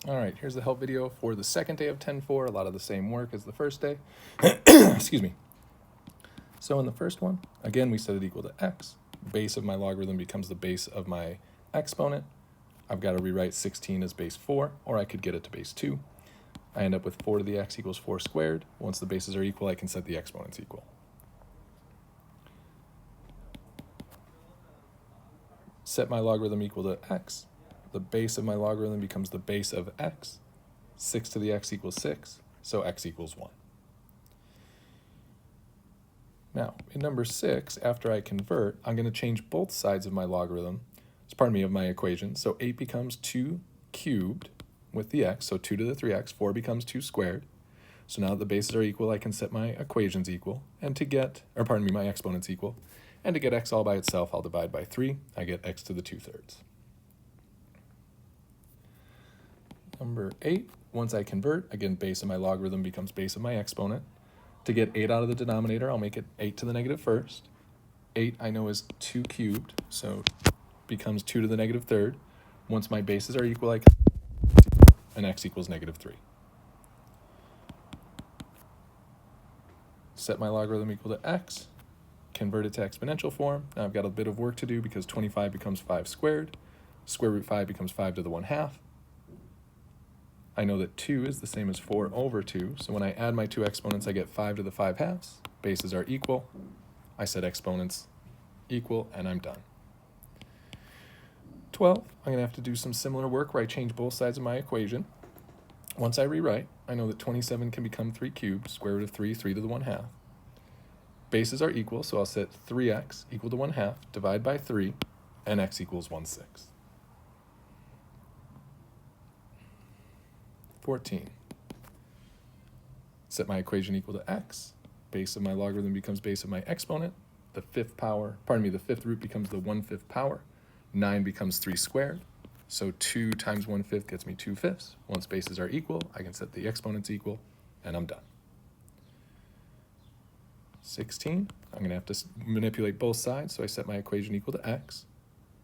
All right, here's the help video for the second day of 10-4, a lot of the same work as the first day. Excuse me. So in the first one, again, we set it equal to x. Base of my logarithm becomes the base of my exponent. I've got to rewrite 16 as base 4, or I could get it to base 2. I end up with 4 to the x equals 4 squared. Once the bases are equal, I can set the exponents equal. Set my logarithm equal to x. The base of my logarithm becomes the base of x. 6 to the x equals 6, so x equals 1. Now, in number 6, after I convert, I'm going to change both sides of my logarithm, of my equation. So 8 becomes 2 cubed with the x, so 2 to the 3x. 4 becomes 2 squared. So now that the bases are equal, I can set my equations equal, and to get, my exponents equal. And to get x all by itself, I'll divide by 3. I get x to the 2/3. Number 8, once I convert, again, base of my logarithm becomes base of my exponent. To get 8 out of the denominator, I'll make it 8 to the negative first. 8 I know is 2 cubed, so becomes 2 to the negative third. Once my bases are equal, I can and x equals negative 3. Set my logarithm equal to x, convert it to exponential form. Now I've got a bit of work to do because 25 becomes 5 squared. Square root 5 becomes 5 to the 1/2. I know that 2 is the same as 4 over 2, so when I add my two exponents, I get 5 to the 5/2. Bases are equal. I set exponents equal, and I'm done. 12, I'm going to have to do some similar work where I change both sides of my equation. Once I rewrite, I know that 27 can become 3 cubed, square root of 3, 3 to the 1/2. Bases are equal, so I'll set 3x equal to 1/2, divide by 3, and x equals 1/6. 14. Set my equation equal to x. Base of my logarithm becomes base of my exponent. The fifth root becomes the 1/5 power. 9 becomes 3 squared. So 2 times 1/5 gets me 2/5. Once bases are equal, I can set the exponents equal, and I'm done. 16, I'm going to have to manipulate both sides, so I set my equation equal to x.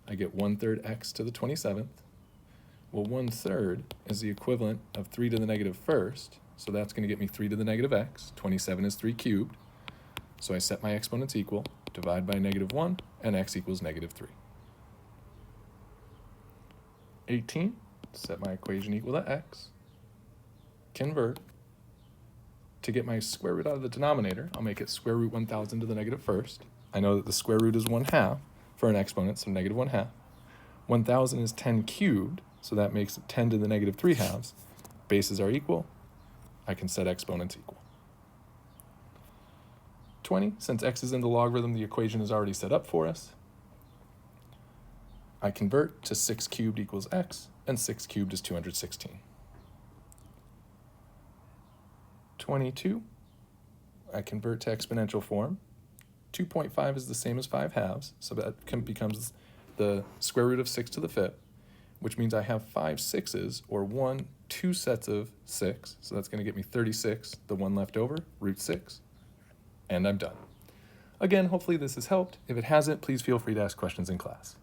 I get 1/3 x to the 27th. Well, 1/3 is the equivalent of 3 to the negative first, so that's going to get me 3 to the negative x. 27 is 3 cubed, so I set my exponents equal, divide by -1, and x equals -3. 18, set my equation equal to x, convert. To get my square root out of the denominator, I'll make it square root 1,000 to the negative first. I know that the square root is 1/2 for an exponent, so -1/2. 1,000 is 10 cubed, so that makes it 10 to the negative 3/2. Bases are equal. I can set exponents equal. 20, since x is in the logarithm, the equation is already set up for us. I convert to 6 cubed equals x, and 6 cubed is 216. 22, I convert to exponential form. 2.5 is the same as 5/2, so that becomes the square root of 6 to the 5th, which means I have 5 6s, or 2 sets of 6, so that's going to get me 36, the one left over, root 6, and I'm done. Again, hopefully this has helped. If it hasn't, please feel free to ask questions in class.